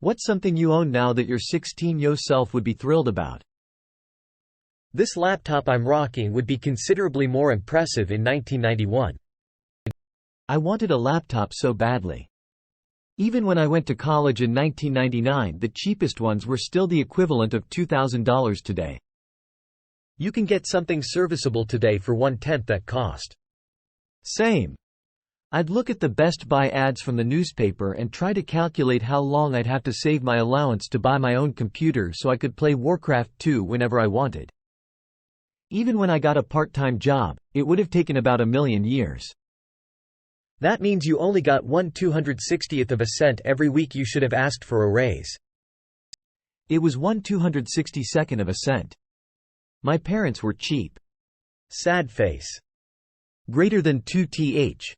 What's something you own now that your 16-year-old self would be thrilled about? This laptop I'm rocking would be considerably more impressive in 1991. I wanted a laptop so badly. Even when I went to college in 1999, the cheapest ones were still the equivalent of $2,000 today. You can get something serviceable today for 1/10 that cost. Same. I'd look at the Best Buy ads from the newspaper and try to calculate how long I'd have to save my allowance to buy my own computer so I could play Warcraft 2 whenever I wanted. Even when I got a part-time job, it would have taken about a million years. That means you only got 1/260th of a cent every week. You should have asked for a raise. It was 1/262nd of a cent. My parents were cheap. Sad face. Greater than 2th.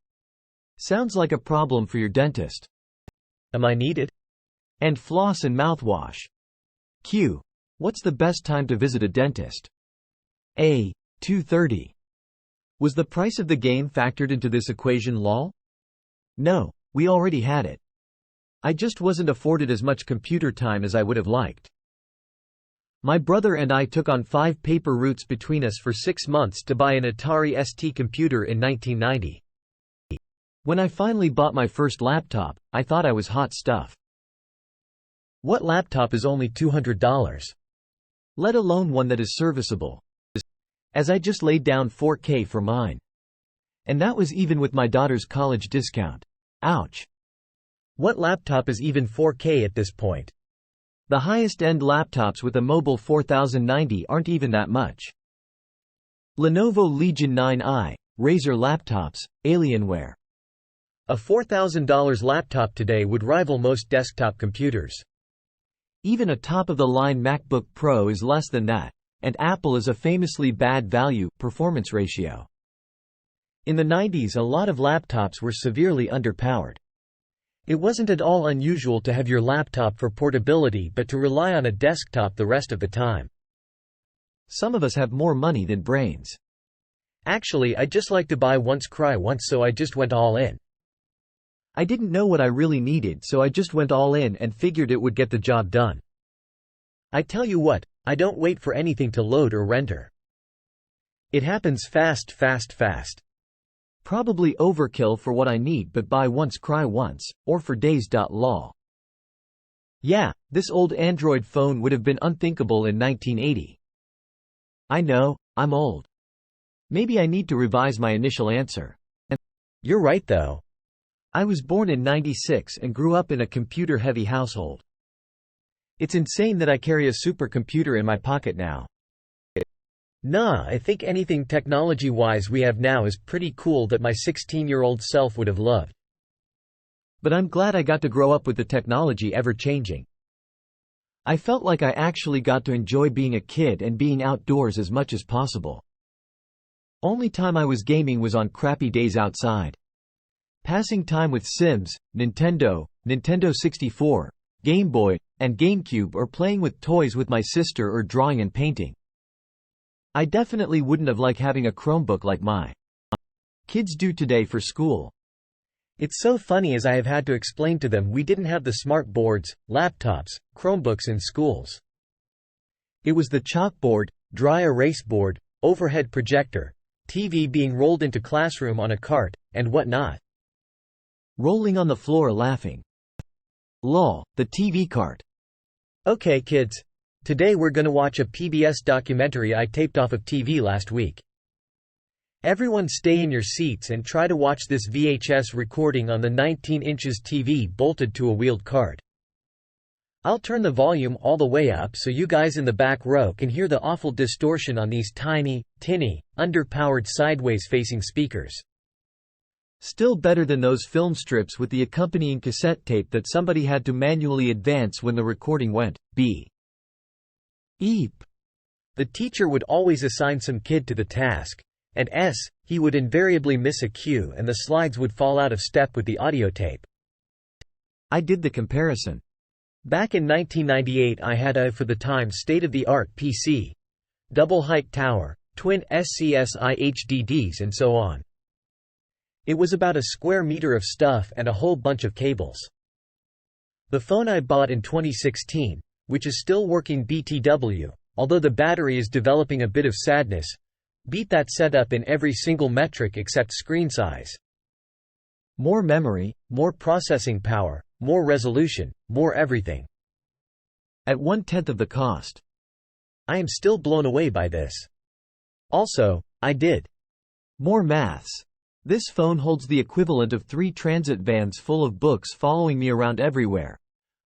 Sounds like a problem for your dentist. Am I needed? And floss and mouthwash. Q. What's the best time to visit a dentist? A. 2:30. Was the price of the game factored into this equation, lol? No, we already had it. I just wasn't afforded as much computer time as I would have liked. My brother and I took on 5 paper routes between us for 6 months to buy an Atari ST computer in 1990. When I finally bought my first laptop, I thought I was hot stuff. What laptop is only $200? Let alone one that is serviceable. As I just laid down $4K for mine. And that was even with my daughter's college discount. Ouch. What laptop is even 4K at this point? The highest-end laptops with a mobile 4090 aren't even that much. Lenovo Legion 9i, Razer laptops, Alienware. A $4,000 laptop today would rival most desktop computers. Even a top-of-the-line MacBook Pro is less than that, and Apple is a famously bad value-performance ratio. In the 90s, a lot of laptops were severely underpowered. It wasn't at all unusual to have your laptop for portability but to rely on a desktop the rest of the time. Some of us have more money than brains. Actually, I just like to buy once, cry once, so I just went all in. I didn't know what I really needed, so I just went all in and figured it would get the job done. I tell you what, I don't wait for anything to load or render. It happens fast. Probably overkill for what I need, but buy once, cry once, or for days. Lol. Yeah, this old Android phone would have been unthinkable in 1980. I know, I'm old. Maybe I need to revise my initial answer. You're right though. I was born in '96 and grew up in a computer-heavy household. It's insane that I carry a supercomputer in my pocket now. Nah, I think anything technology-wise we have now is pretty cool that my 16-year-old self would have loved. But I'm glad I got to grow up with the technology ever-changing. I felt like I actually got to enjoy being a kid and being outdoors as much as possible. Only time I was gaming was on crappy days outside. Passing time with Sims, Nintendo 64, Game Boy, and GameCube, or playing with toys with my sister, or drawing and painting. I definitely wouldn't have liked having a Chromebook like my kids do today for school. It's so funny, as I have had to explain to them, we didn't have the smart boards, laptops, Chromebooks in schools. It was the chalkboard, dry erase board, overhead projector, TV being rolled into classroom on a cart, and whatnot. Rolling on the floor laughing. Lol, the TV cart. Okay kids. Today we're gonna watch a PBS documentary I taped off of TV last week. Everyone stay in your seats and try to watch this VHS recording on the 19 inches TV bolted to a wheeled cart. I'll turn the volume all the way up so you guys in the back row can hear the awful distortion on these tiny, tinny, underpowered sideways-facing speakers. Still better than those film strips with the accompanying cassette tape that somebody had to manually advance when the recording went beep. The teacher would always assign some kid to the task, and he would invariably miss a cue and the slides would fall out of step with the audio tape. I did the comparison. Back in 1998 I had a, for the time, state-of-the-art PC. Double height tower, twin SCSI HDDs and so on. It was about a square meter of stuff and a whole bunch of cables. The phone I bought in 2016, which is still working BTW, although the battery is developing a bit of sadness, beat that setup in every single metric except screen size. More memory, more processing power, more resolution, more everything. At 1/10 of the cost. I am still blown away by this. Also, I did more maths. This phone holds the equivalent of 3 transit vans full of books following me around everywhere,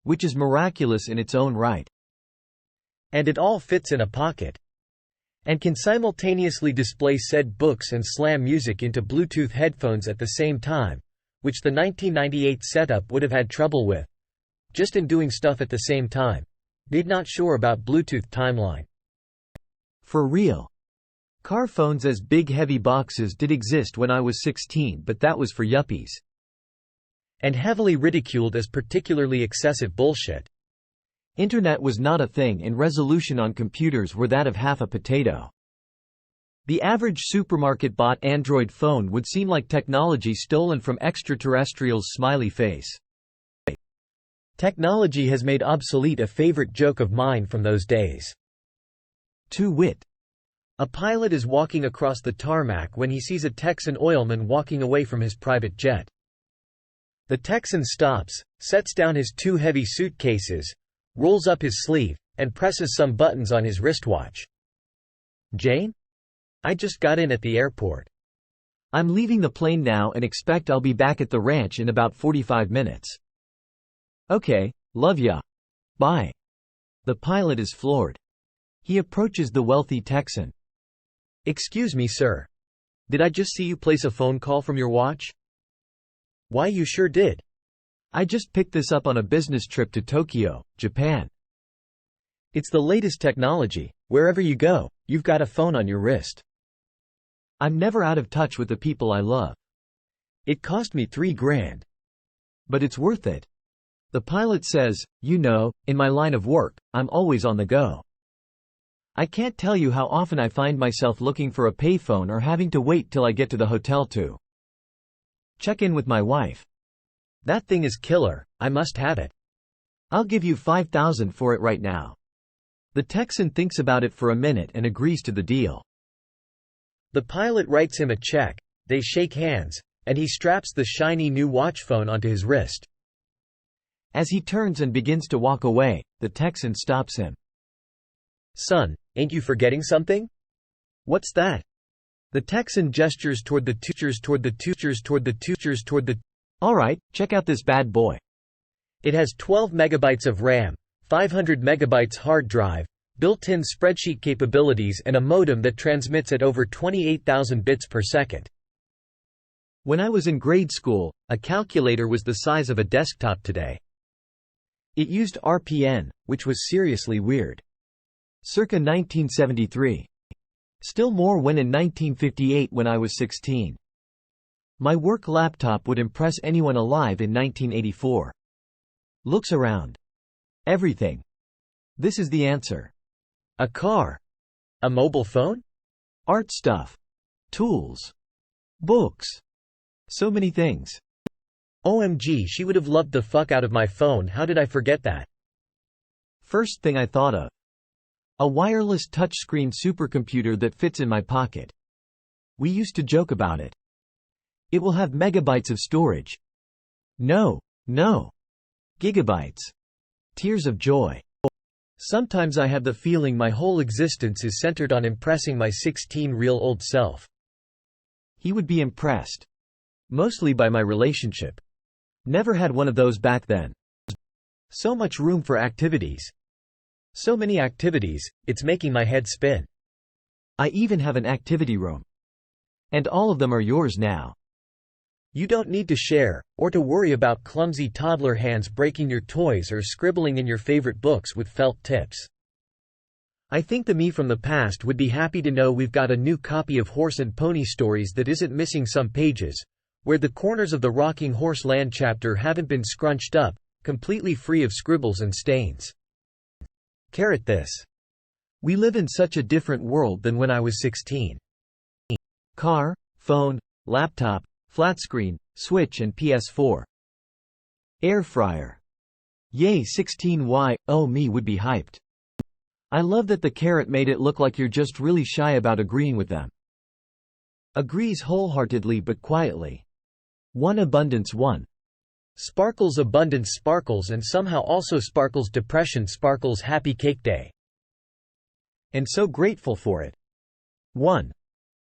which is miraculous in its own right. And it all fits in a pocket. And can simultaneously display said books and slam music into Bluetooth headphones at the same time, which the 1998 setup would have had trouble with, just in doing stuff at the same time. Not sure about Bluetooth timeline. For real. Car phones as big heavy boxes did exist when I was 16, but that was for yuppies. And heavily ridiculed as particularly excessive bullshit. Internet was not a thing and resolution on computers were that of half a potato. The average supermarket-bought Android phone would seem like technology stolen from extraterrestrials' smiley face. Technology has made obsolete a favorite joke of mine from those days. To wit. A pilot is walking across the tarmac when he sees a Texan oilman walking away from his private jet. The Texan stops, sets down his 2 heavy suitcases, rolls up his sleeve, and presses some buttons on his wristwatch. Jane? I just got in at the airport. I'm leaving the plane now and expect I'll be back at the ranch in about 45 minutes. Okay, love ya. Bye. The pilot is floored. He approaches the wealthy Texan. Excuse me, sir. Did I just see you place a phone call from your watch? Why, you sure did. I just picked this up on a business trip to Tokyo, Japan. It's the latest technology. Wherever you go, you've got a phone on your wrist. I'm never out of touch with the people I love. It cost me $3 grand. But it's worth it. The pilot says, you know, in my line of work, I'm always on the go. I can't tell you how often I find myself looking for a payphone or having to wait till I get to the hotel to check in with my wife. That thing is killer, I must have it. I'll give you $5,000 for it right now. The Texan thinks about it for a minute and agrees to the deal. The pilot writes him a check, they shake hands, and he straps the shiny new watch phone onto his wrist. As he turns and begins to walk away, the Texan stops him. Son, ain't you forgetting something? What's that? The Texan gestures toward the All right, check out this bad boy. It has 12 megabytes of RAM, 500 megabytes hard drive, built-in spreadsheet capabilities and a modem that transmits at over 28,000 bits per second. When I was in grade school, a calculator was the size of a desktop today. It used RPN, which was seriously weird. Circa 1973. Still more when in 1958 when I was 16. My work laptop would impress anyone alive in 1984. Looks around. Everything. This is the answer. A car. A mobile phone? Art stuff. Tools. Books. So many things. OMG, she would have loved the fuck out of my phone. How did I forget that? First thing I thought of. A wireless touchscreen supercomputer that fits in my pocket. We used to joke about it. It will have megabytes of storage. No. Gigabytes. Tears of joy. Sometimes I have the feeling my whole existence is centered on impressing my 16-year-old self. He would be impressed. Mostly by my relationship. Never had one of those back then. So much room for activities. So many activities, it's making my head spin. I even have an activity room. And all of them are yours now. You don't need to share, or to worry about clumsy toddler hands breaking your toys or scribbling in your favorite books with felt tips. I think the me from the past would be happy to know we've got a new copy of Horse and Pony Stories that isn't missing some pages, where the corners of the Rocking Horse Land chapter haven't been scrunched up, completely free of scribbles and stains. This. We live in such a different world than when I was 16. Car, phone, laptop, flat screen, Switch and PS4. Air fryer. Yay 16Y, oh me would be hyped. I love that the carrot made it look like you're just really shy about agreeing with them. Agrees wholeheartedly but quietly. 1 abundance 1. Sparkles abundance sparkles and somehow also sparkles depression sparkles happy cake day. And so grateful for it. 1.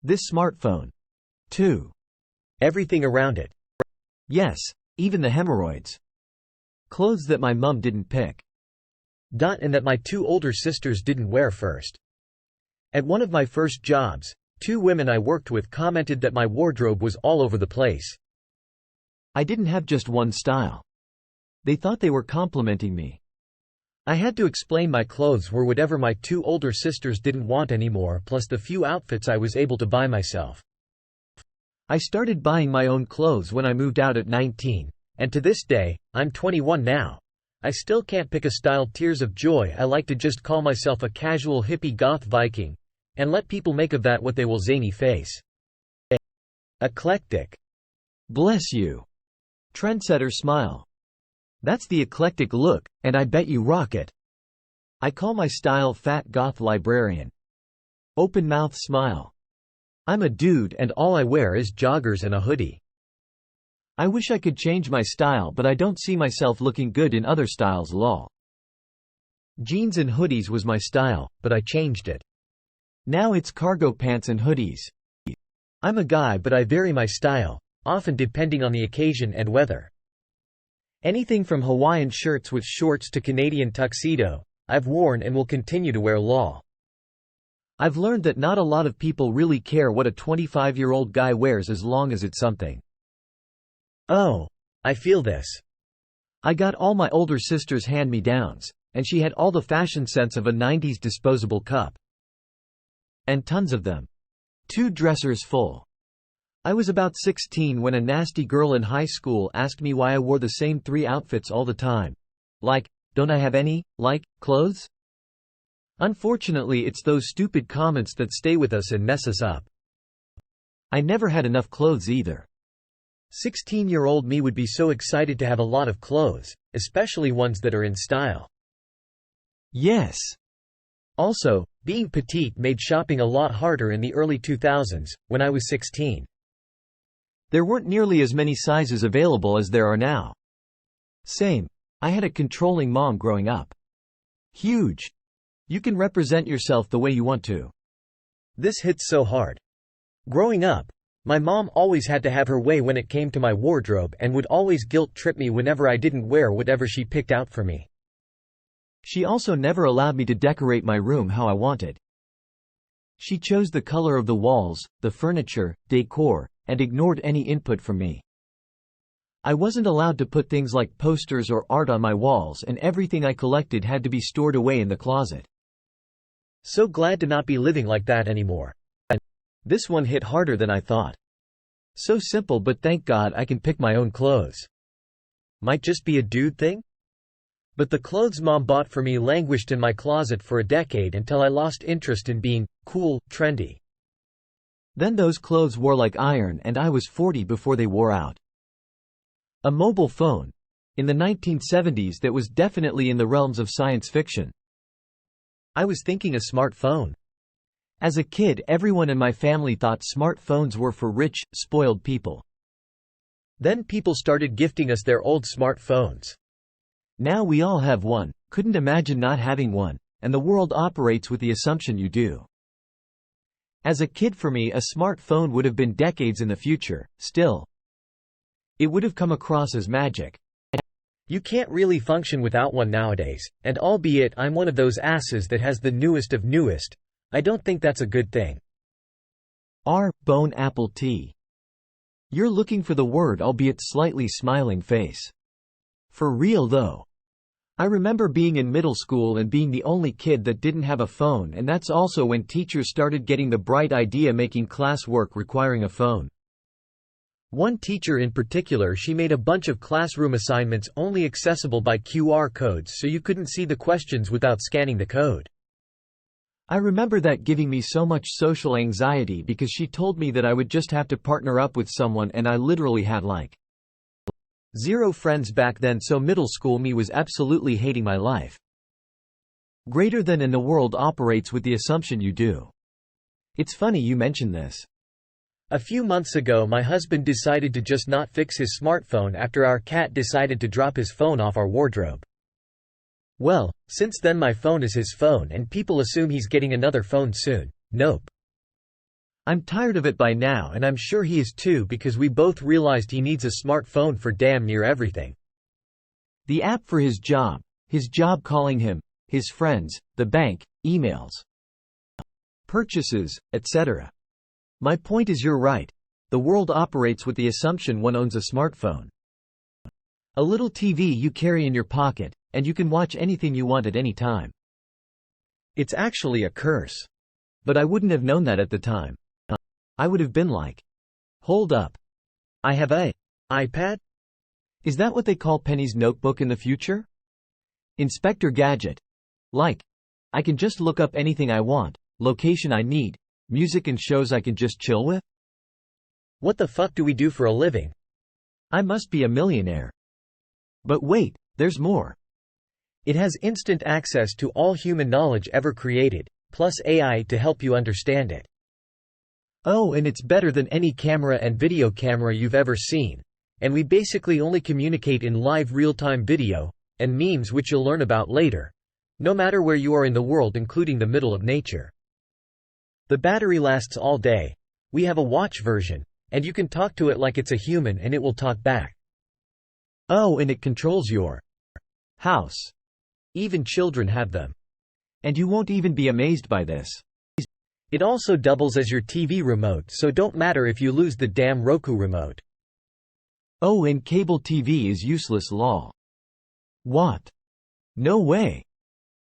This smartphone. 2. Everything around it. Yes, even the hemorrhoids. Clothes that my mum didn't pick. And that my 2 older sisters didn't wear first. At one of my first jobs, 2 women I worked with commented that my wardrobe was all over the place. I didn't have just one style. They thought they were complimenting me. I had to explain my clothes were whatever my 2 older sisters didn't want anymore, plus the few outfits I was able to buy myself. I started buying my own clothes when I moved out at 19, and to this day, I'm 21 now. I still can't pick a style. Tears of joy. I like to just call myself a casual hippie goth Viking, and let people make of that what they will. Zany face. Eclectic. Bless you. Trendsetter smile. That's the eclectic look, and I bet you rock it. I call my style fat goth librarian. Open mouth smile. I'm a dude and all I wear is joggers and a hoodie. I wish I could change my style, but I don't see myself looking good in other styles. Lol. Jeans and hoodies was my style, but I changed it. Now it's cargo pants and hoodies. I'm a guy, but I vary my style, often depending on the occasion and weather. Anything from Hawaiian shirts with shorts to Canadian tuxedo, I've worn and will continue to wear. Lol. I've learned that not a lot of people really care what a 25-year-old guy wears as long as it's something. Oh, I feel this. I got all my older sister's hand-me-downs, and she had all the fashion sense of a 90s disposable cup. And tons of them. 2 dressers full. I was about 16 when a nasty girl in high school asked me why I wore the same 3 outfits all the time. Like, don't I have any, clothes? Unfortunately, it's those stupid comments that stay with us and mess us up. I never had enough clothes either. 16-year-old me would be so excited to have a lot of clothes, especially ones that are in style. Yes. Also, being petite made shopping a lot harder in the early 2000s, when I was 16. There weren't nearly as many sizes available as there are now. Same. I had a controlling mom growing up. Huge. You can represent yourself the way you want to. This hits so hard. Growing up, my mom always had to have her way when it came to my wardrobe and would always guilt-trip me whenever I didn't wear whatever she picked out for me. She also never allowed me to decorate my room how I wanted. She chose the color of the walls, the furniture, decor, and ignored any input from me. I wasn't allowed to put things like posters or art on my walls, and everything I collected had to be stored away in the closet. So glad to not be living like that anymore. This one hit harder than I thought. So simple, but thank God I can pick my own clothes. Might just be a dude thing? But the clothes mom bought for me languished in my closet for a decade until I lost interest in being cool, trendy. Then those clothes wore like iron and I was 40 before they wore out. A mobile phone. In the 1970s that was definitely in the realms of science fiction. I was thinking a smartphone. As a kid, everyone in my family thought smartphones were for rich, spoiled people. Then people started gifting us their old smartphones. Now we all have one, couldn't imagine not having one, and the world operates with the assumption you do. As a kid, for me, a smartphone would have been decades in the future. Still, it would have come across as magic. You can't really function without one nowadays, and albeit I'm one of those asses that has the newest of newest, I don't think that's a good thing. Bone apple tea. You're looking for the word, albeit slightly smiling face. For real though. I remember being in middle school and being the only kid that didn't have a phone, and that's also when teachers started getting the bright idea making classwork requiring a phone. One teacher in particular, she made a bunch of classroom assignments only accessible by QR codes, so you couldn't see the questions without scanning the code. I remember that giving me so much social anxiety because she told me that I would just have to partner up with someone, and I literally had Zero friends back then, so middle school me was absolutely hating my life. Greater than, and the world operates with the assumption you do. It's funny you mention this. A few months ago my husband decided to just not fix his smartphone after our cat decided to drop his phone off our wardrobe. Well, since then my phone is his phone and people assume he's getting another phone soon. Nope. I'm tired of it by now, and I'm sure he is too, because we both realized he needs a smartphone for damn near everything. The app for his job calling him, his friends, the bank, emails, purchases, etc. My point is, you're right. The world operates with the assumption one owns a smartphone. A little TV you carry in your pocket, and you can watch anything you want at any time. It's actually a curse. But I wouldn't have known that at the time. I would have been like, hold up. I have a iPad? Is that what they call Penny's notebook in the future? Inspector Gadget. Like, I can just look up anything I want, location I need, music and shows I can just chill with? What the fuck do we do for a living? I must be a millionaire. But wait, there's more. It has instant access to all human knowledge ever created, plus AI to help you understand it. Oh, and it's better than any camera and video camera you've ever seen. And we basically only communicate in live real-time video, and memes which you'll learn about later. No matter where you are in the world, including the middle of nature. The battery lasts all day. We have a watch version, and you can talk to it like it's a human and it will talk back. Oh, and it controls your house. Even children have them. And you won't even be amazed by this. It also doubles as your TV remote, so don't matter if you lose the damn Roku remote. Oh, and cable TV is useless, lol. What? No way.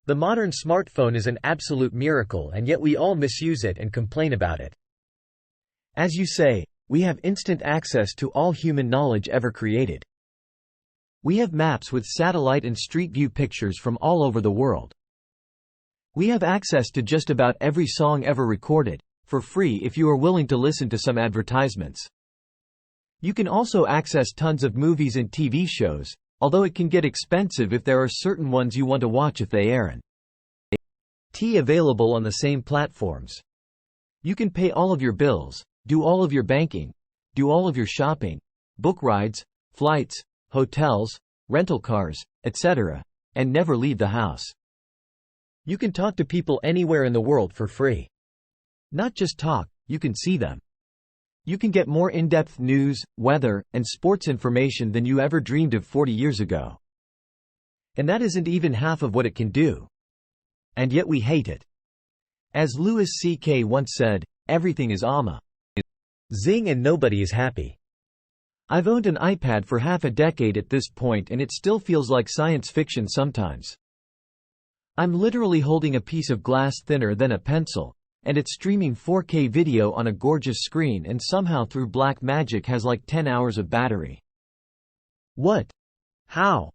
The modern smartphone is an absolute miracle, and yet we all misuse it and complain about it. As you say, we have instant access to all human knowledge ever created. We have maps with satellite and street view pictures from all over the world. We have access to just about every song ever recorded, for free if you are willing to listen to some advertisements. You can also access tons of movies and TV shows, although it can get expensive if there are certain ones you want to watch if they aren't available on the same platforms. You can pay all of your bills, do all of your banking, do all of your shopping, book rides, flights, hotels, rental cars, etc., and never leave the house. You can talk to people anywhere in the world for free. Not just talk, you can see them. You can get more in-depth news, weather, and sports information than you ever dreamed of 40 years ago. And that isn't even half of what it can do. And yet we hate it. As Louis C.K. once said, everything is zing and nobody is happy. I've owned an iPad for half a decade at this point, and it still feels like science fiction sometimes. I'm literally holding a piece of glass thinner than a pencil, and it's streaming 4K video on a gorgeous screen, and somehow through black magic has like 10 hours of battery. What? How?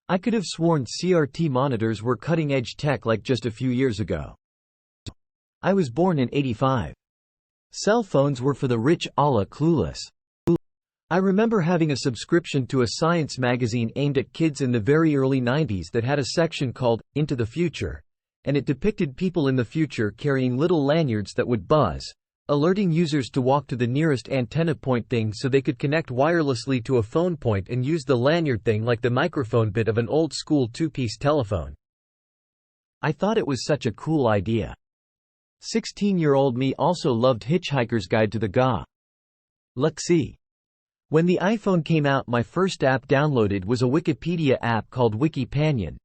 I could have sworn CRT monitors were cutting-edge tech like just a few years ago. I was born in '85. Cell phones were for the rich, a la Clueless. I remember having a subscription to a science magazine aimed at kids in the very early '90s that had a section called Into the Future, and it depicted people in the future carrying little lanyards that would buzz, alerting users to walk to the nearest antenna point thing so they could connect wirelessly to a phone point and use the lanyard thing like the microphone bit of an old-school two-piece telephone. I thought it was such a cool idea. 16-year-old me also loved Hitchhiker's Guide to the Galaxy. When the iPhone came out, my first app downloaded was a Wikipedia app called Wikipanion.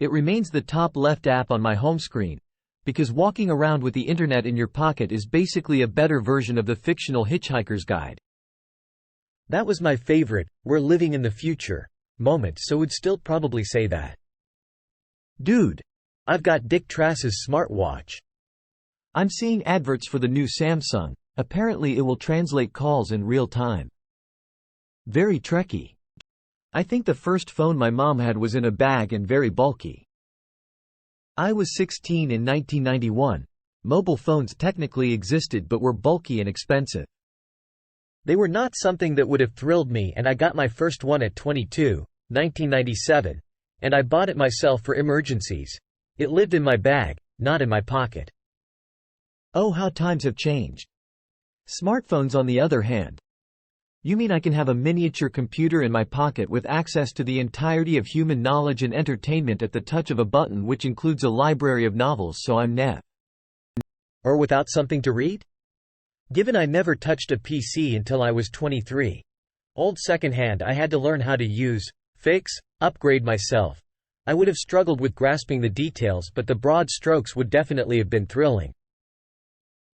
It remains the top left app on my home screen, because walking around with the internet in your pocket is basically a better version of the fictional Hitchhiker's Guide. That was my favorite, "we're living in the future" moment, so would still probably say that. Dude, I've got Dick Trace's smartwatch. I'm seeing adverts for the new Samsung. Apparently it will translate calls in real time. Very trekky. I think the first phone my mom had was in a bag and very bulky. I was 16 in 1991. Mobile phones technically existed but were bulky and expensive. They were not something that would have thrilled me, and I got my first one at 22, 1997, and I bought it myself for emergencies. It lived in my bag, not in my pocket. Oh, how times have changed. Smartphones, on the other hand. You mean I can have a miniature computer in my pocket with access to the entirety of human knowledge and entertainment at the touch of a button, which includes a library of novels, so I'm nev. Or without something to read? Given I never touched a PC until I was 23. Old secondhand I had to learn how to use, fix, upgrade myself. I would have struggled with grasping the details, but the broad strokes would definitely have been thrilling.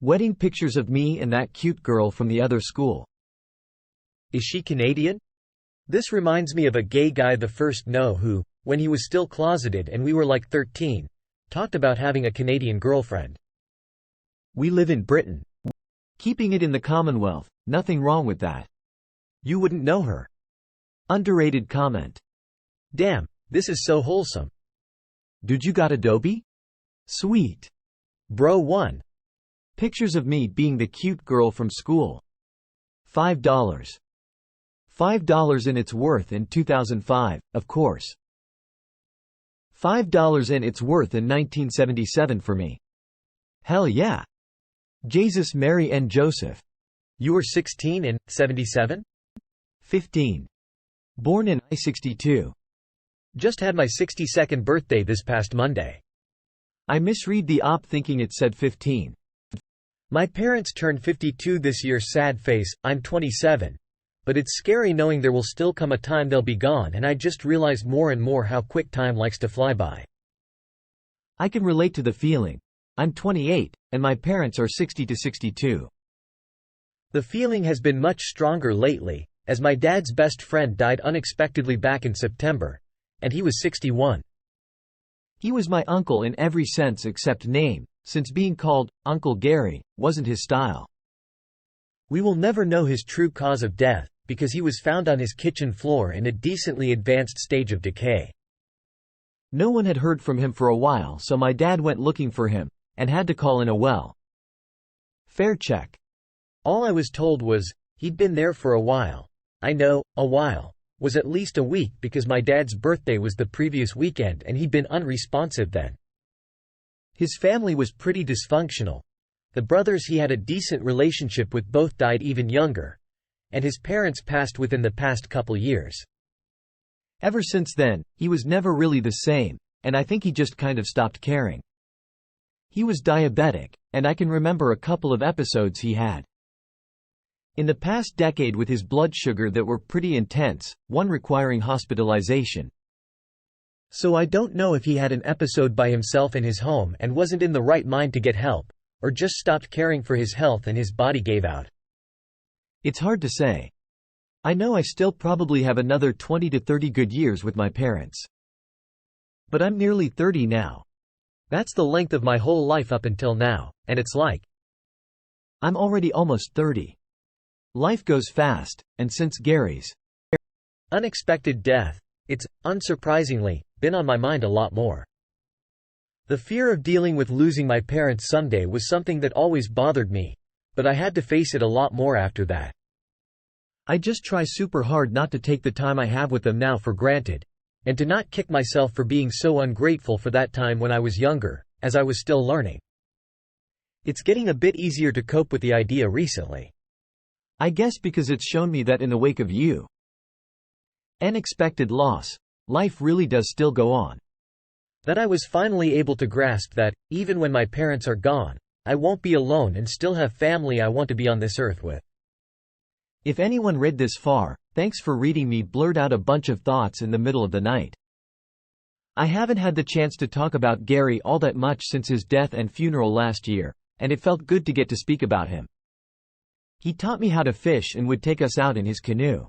Wedding pictures of me and that cute girl from the other school. Is she Canadian? This reminds me of a gay guy the first know who, when he was still closeted and we were like 13, talked about having a Canadian girlfriend. We live in Britain. Keeping it in the Commonwealth, nothing wrong with that. You wouldn't know her. Underrated comment. Damn, this is so wholesome. Dude, you got Adobe? Sweet. Bro 1. Pictures of me being the cute girl from school. $5. $5 in its worth in 2005, of course. $5 in its worth in 1977 for me. Hell yeah. Jesus, Mary and Joseph. You were 16 in 77? 15. Born in I-62. Just had my 62nd birthday this past Monday. I misread the op thinking it said 15. My parents turned 52 this year. Sad face, I'm 27. But it's scary knowing there will still come a time they'll be gone, and I just realize more and more how quick time likes to fly by. I can relate to the feeling. I'm 28, and my parents are 60 to 62. The feeling has been much stronger lately, as my dad's best friend died unexpectedly back in September, and he was 61. He was my uncle in every sense except name, since being called Uncle Gary wasn't his style. We will never know his true cause of death, because he was found on his kitchen floor in a decently advanced stage of decay. No one had heard from him for a while, so my dad went looking for him, and had to call in a welfare check. All I was told was, he'd been there for a while. I know, a while was at least a week, because my dad's birthday was the previous weekend and he'd been unresponsive then. His family was pretty dysfunctional. The brothers he had a decent relationship with both died even younger, and his parents passed within the past couple years. Ever since then, he was never really the same, and I think he just kind of stopped caring. He was diabetic, and I can remember a couple of episodes he had in the past decade with his blood sugar that were pretty intense, one requiring hospitalization. So I don't know if he had an episode by himself in his home and wasn't in the right mind to get help, or just stopped caring for his health and his body gave out. It's hard to say. I know I still probably have another 20 to 30 good years with my parents. But I'm nearly 30 now. That's the length of my whole life up until now, and it's like I'm already almost 30. Life goes fast, and since Gary's unexpected death, it's, unsurprisingly, been on my mind a lot more. The fear of dealing with losing my parents someday was something that always bothered me, but I had to face it a lot more after that. I just try super hard not to take the time I have with them now for granted, and to not kick myself for being so ungrateful for that time when I was younger, as I was still learning. It's getting a bit easier to cope with the idea recently. I guess because it's shown me that in the wake of unexpected loss, life really does still go on. That I was finally able to grasp that, even when my parents are gone, I won't be alone and still have family I want to be on this earth with. If anyone read this far, thanks for reading me blurt out a bunch of thoughts in the middle of the night. I haven't had the chance to talk about Gary all that much since his death and funeral last year, and it felt good to get to speak about him. He taught me how to fish and would take us out in his canoe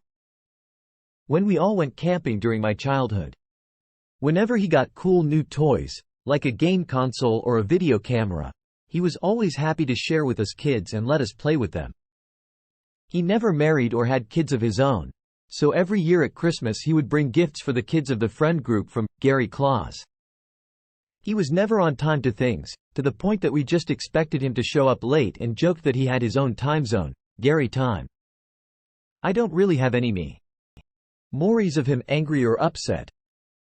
when we all went camping during my childhood. Whenever he got cool new toys, like a game console or a video camera, he was always happy to share with us kids and let us play with them. He never married or had kids of his own, so every year at Christmas he would bring gifts for the kids of the friend group from Gary Claus. He was never on time to things, to the point that we just expected him to show up late and joked that he had his own time zone, Gary time. I don't really have any memories of him angry or upset.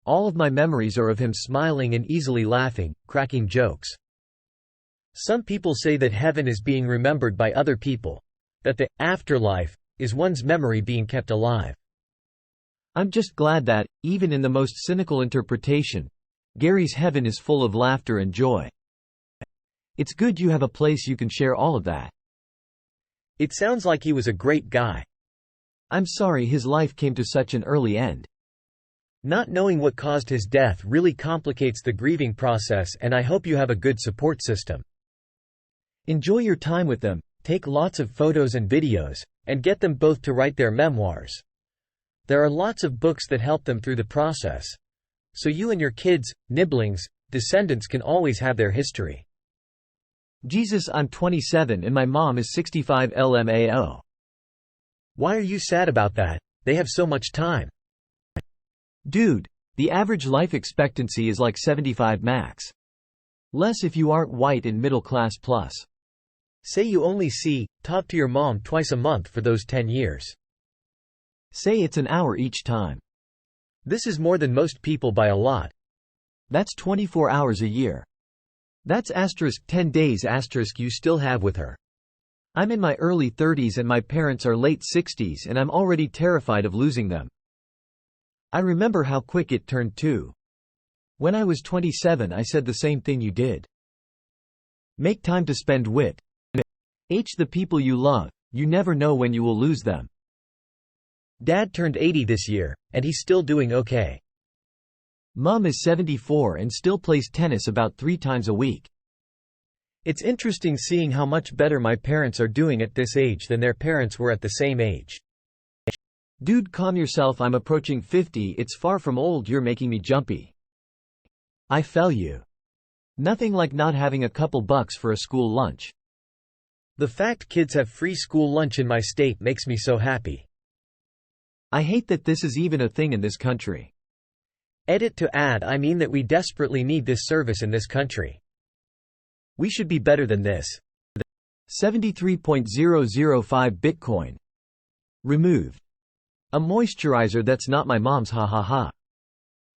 All of my memories are of him smiling and easily laughing, cracking jokes. Some people say that heaven is being remembered by other people, that the afterlife is one's memory being kept alive. I'm just glad that, even in the most cynical interpretation, Gary's heaven is full of laughter and joy. It's good you have a place you can share all of that. It sounds like he was a great guy. I'm sorry his life came to such an early end. Not knowing what caused his death really complicates the grieving process, and I hope you have a good support system. Enjoy your time with them, take lots of photos and videos, and get them both to write their memoirs. There are lots of books that help them through the process. So you and your kids, nibblings, descendants can always have their history. Jesus, I'm 27 and my mom is 65 LMAO. Why are you sad about that? They have so much time. Dude, the average life expectancy is like 75 max. Less if you aren't white and middle class plus. Say you only talk to your mom twice a month for those 10 years. Say it's an hour each time. This is more than most people by a lot. That's 24 hours a year. That's *10 days you still have with her. I'm in my early 30s and my parents are late 60s and I'm already terrified of losing them. I remember how quick it turned too. When I was 27 I said the same thing you did. Make time to spend with the people you love, you never know when you will lose them. Dad turned 80 this year, and he's still doing okay. Mom is 74 and still plays tennis about 3 times a week. It's interesting seeing how much better my parents are doing at this age than their parents were at the same age. Dude, calm yourself, I'm approaching 50, it's far from old, you're making me jumpy. I fell you. Nothing like not having a couple bucks for a school lunch. The fact kids have free school lunch in my state makes me so happy. I hate that this is even a thing in this country. Edit to add, I mean that we desperately need this service in this country. We should be better than this. 73.005 Bitcoin. Removed. A moisturizer that's not my mom's, ha ha ha.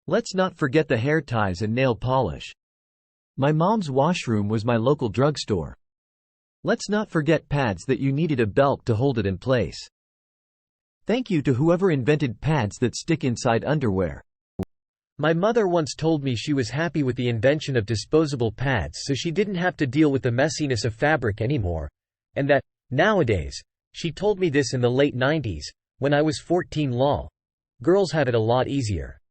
Let's not forget the hair ties and nail polish. My mom's washroom was my local drugstore. Let's not forget pads that you needed a belt to hold it in place. Thank you to whoever invented pads that stick inside underwear. My mother once told me she was happy with the invention of disposable pads so she didn't have to deal with the messiness of fabric anymore, and that, nowadays, she told me this in the late 90s, when I was 14 lol. Girls have it a lot easier.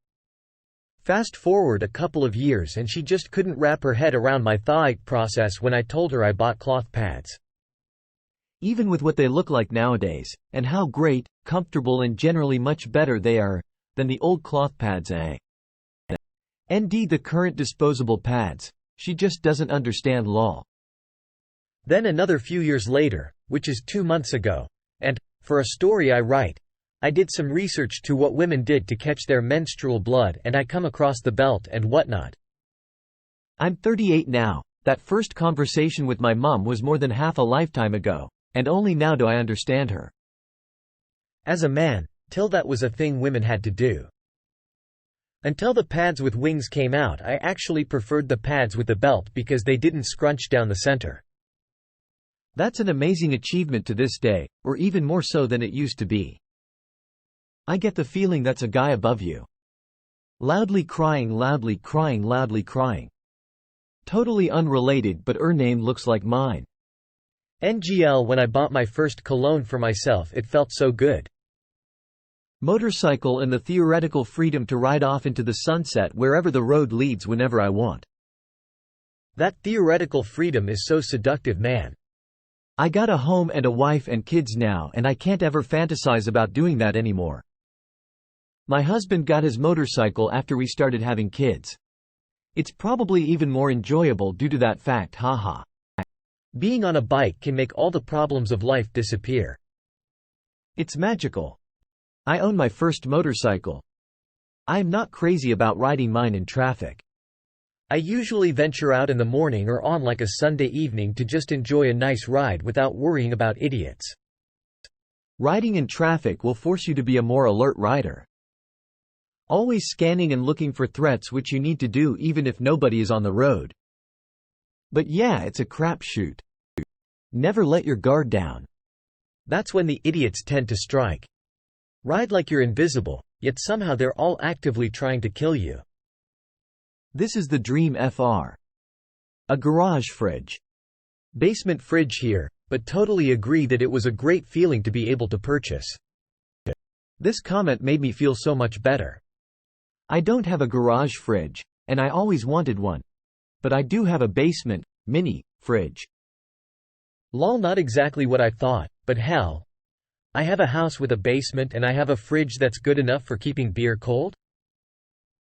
Fast forward a couple of years and she just couldn't wrap her head around my thought process when I told her I bought cloth pads. Even with what they look like nowadays, and how great, comfortable and generally much better they are than the old cloth pads the current disposable pads, she just doesn't understand lol. Then another few years later, which is 2 months ago, and, for a story I write, I did some research to what women did to catch their menstrual blood and I come across the belt and whatnot. I'm 38 now. That first conversation with my mom was more than half a lifetime ago, and only now do I understand her. As a man, till that was a thing women had to do. Until the pads with wings came out, I actually preferred the pads with the belt because they didn't scrunch down the center. That's an amazing achievement to this day, or even more so than it used to be. I get the feeling that's a guy above you. Loudly crying, loudly crying, loudly crying. Totally unrelated, but her name looks like mine. NGL, when I bought my first cologne for myself, it felt so good. Motorcycle and the theoretical freedom to ride off into the sunset wherever the road leads whenever I want. That theoretical freedom is so seductive, man. I got a home and a wife and kids now and I can't ever fantasize about doing that anymore. My husband got his motorcycle after we started having kids. It's probably even more enjoyable due to that fact, haha. Being on a bike can make all the problems of life disappear. It's magical. I own my first motorcycle. I am not crazy about riding mine in traffic. I usually venture out in the morning or on like a Sunday evening to just enjoy a nice ride without worrying about idiots. Riding in traffic will force you to be a more alert rider. Always scanning and looking for threats, which you need to do even if nobody is on the road. But yeah, it's a crapshoot. Never let your guard down. That's when the idiots tend to strike. Ride like you're invisible, yet somehow they're all actively trying to kill you. This is the dream FR. A garage fridge. Basement fridge here, but totally agree that it was a great feeling to be able to purchase. This comment made me feel so much better. I don't have a garage fridge, and I always wanted one. But I do have a basement, mini, fridge. Lol, not exactly what I thought, but hell. I have a house with a basement and I have a fridge that's good enough for keeping beer cold?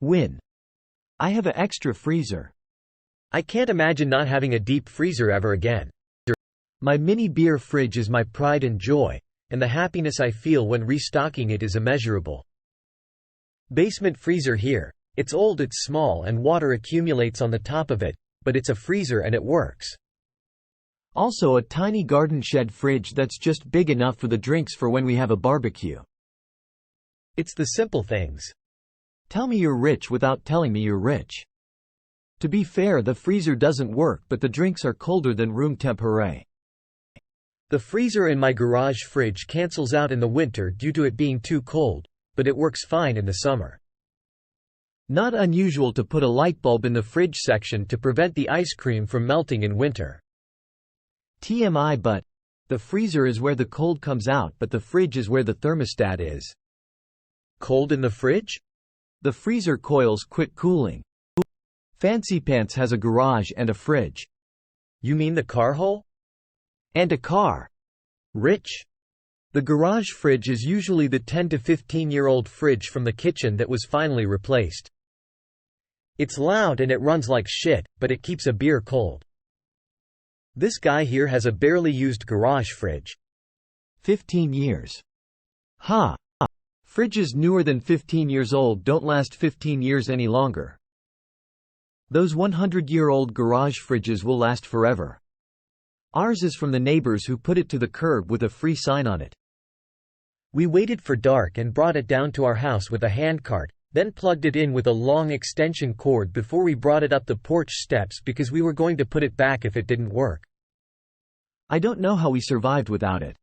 Win. I have an extra freezer. I can't imagine not having a deep freezer ever again. My mini beer fridge is my pride and joy, and the happiness I feel when restocking it is immeasurable. Basement freezer here. It's old, it's small, and water accumulates on the top of it, but it's a freezer and it works. Also a tiny garden shed fridge that's just big enough for the drinks for when we have a barbecue. It's the simple things. Tell me you're rich without telling me you're rich. To be fair, the freezer doesn't work, but the drinks are colder than room temp. Hooray. The freezer in my garage fridge cancels out in the winter due to it being too cold, but it works fine in the summer. Not unusual to put a light bulb in the fridge section to prevent the ice cream from melting in winter. TMI, but the freezer is where the cold comes out, but the fridge is where the thermostat is. Cold in the fridge? The freezer coils quit cooling. Fancy Pants has a garage and a fridge. You mean the car hole? And a car. Rich? The garage fridge is usually the 10 to 15-year-old fridge from the kitchen that was finally replaced. It's loud and it runs like shit, but it keeps a beer cold. This guy here has a barely used garage fridge. 15 years. Ha! Fridges newer than 15 years old don't last 15 years any longer. Those 100-year-old garage fridges will last forever. Ours is from the neighbors who put it to the curb with a free sign on it. We waited for dark and brought it down to our house with a handcart, then plugged it in with a long extension cord before we brought it up the porch steps because we were going to put it back if it didn't work. I don't know how we survived without it.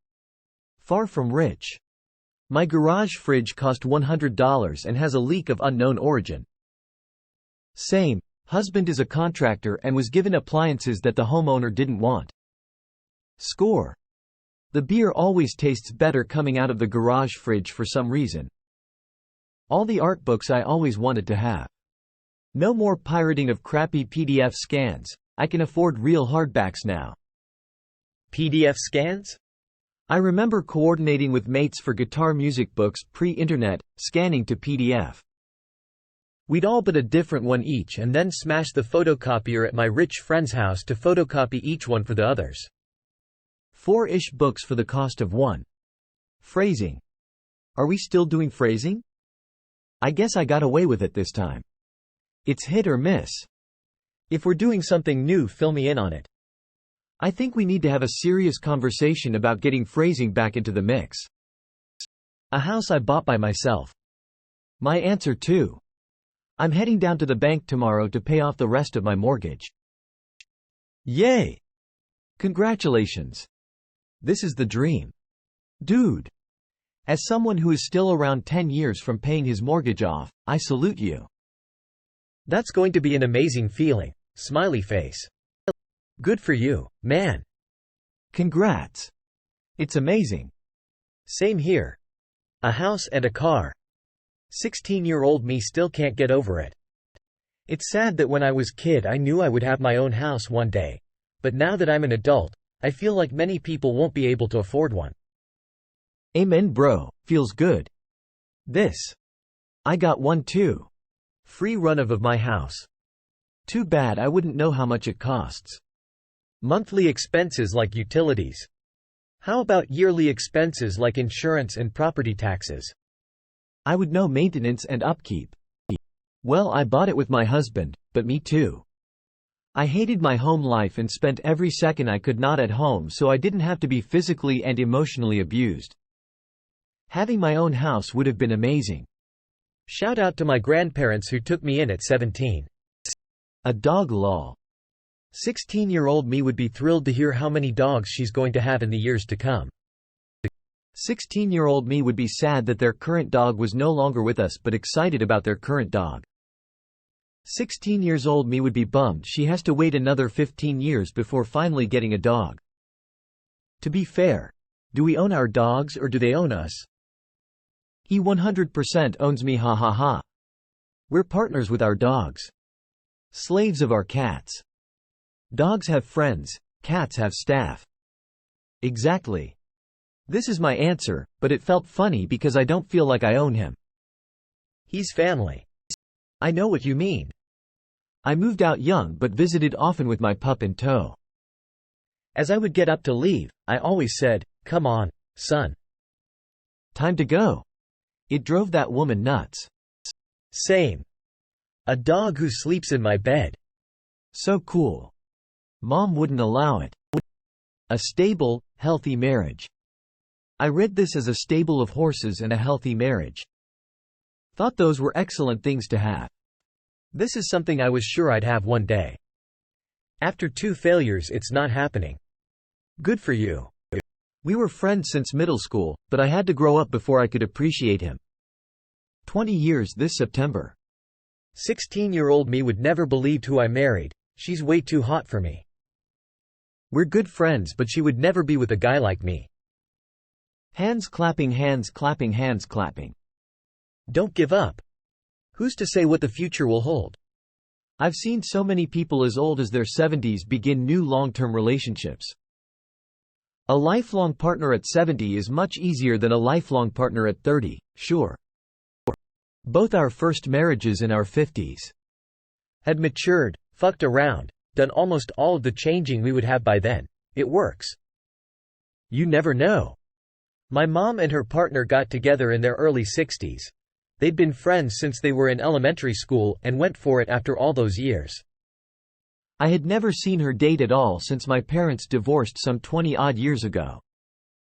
Far from rich. My garage fridge cost $100 and has a leak of unknown origin. Same. Husband is a contractor and was given appliances that the homeowner didn't want. Score. The beer always tastes better coming out of the garage fridge for some reason. All the art books I always wanted to have. No more pirating of crappy PDF scans. I can afford real hardbacks now. PDF scans? I remember coordinating with mates for guitar music books pre-internet, scanning to PDF. We'd all but a different one each and then smash the photocopier at my rich friend's house to photocopy each one for the others. 4-ish books for the cost of one. Phrasing. Are we still doing phrasing? I guess I got away with it this time. It's hit or miss. If we're doing something new, fill me in on it. I think we need to have a serious conversation about getting phrasing back into the mix. A house I bought by myself. My answer too. I'm heading down to the bank tomorrow to pay off the rest of my mortgage. Yay! Congratulations. This is the dream. Dude. As someone who is still around 10 years from paying his mortgage off, I salute you. That's going to be an amazing feeling. Smiley face. Good for you, man. Congrats. It's amazing. Same here. A house and a car. 16-year-old me still can't get over it. It's sad that when I was kid I knew I would have my own house one day. But now that I'm an adult, I feel like many people won't be able to afford one. Amen bro, feels good. This. I got one too. Free run of my house. Too bad I wouldn't know how much it costs. Monthly expenses like utilities. How about yearly expenses like insurance and property taxes? I would know maintenance and upkeep. Well, I bought it with my husband, but me too. I hated my home life and spent every second I could not at home so I didn't have to be physically and emotionally abused. Having my own house would have been amazing. Shout out to my grandparents who took me in at 17. A dog lol. 16-year-old me would be thrilled to hear how many dogs she's going to have in the years to come. 16-year-old me would be sad that their current dog was no longer with us but excited about their current dog. 16 years old me would be bummed she has to wait another 15 years before finally getting a dog. To be fair, do we own our dogs or do they own us? He 100% owns me, ha ha ha. We're partners with our dogs. Slaves of our cats. Dogs have friends, cats have staff. Exactly. This is my answer, but it felt funny because I don't feel like I own him. He's family. I know what you mean. I moved out young but visited often with my pup in tow. As I would get up to leave, I always said, "Come on, son. Time to go." It drove that woman nuts. Same. A dog who sleeps in my bed. So cool. Mom wouldn't allow it. A stable, healthy marriage. I read this as a stable of horses and a healthy marriage. Thought those were excellent things to have. This is something I was sure I'd have one day. After 2 failures, it's not happening. Good for you. We were friends since middle school, but I had to grow up before I could appreciate him. 20 years this September. 16-year-old me would never believed who I married. She's way too hot for me. We're good friends, but she would never be with a guy like me. Hands clapping, hands clapping, hands clapping. Don't give up. Who's to say what the future will hold? I've seen so many people as old as their 70s begin new long-term relationships. A lifelong partner at 70 is much easier than a lifelong partner at 30, sure. Both our first marriages in our 50s. Had matured, fucked around, done almost all of the changing we would have by then. It works. You never know. My mom and her partner got together in their early 60s. They'd been friends since they were in elementary school and went for it after all those years. I had never seen her date at all since my parents divorced some 20-odd years ago.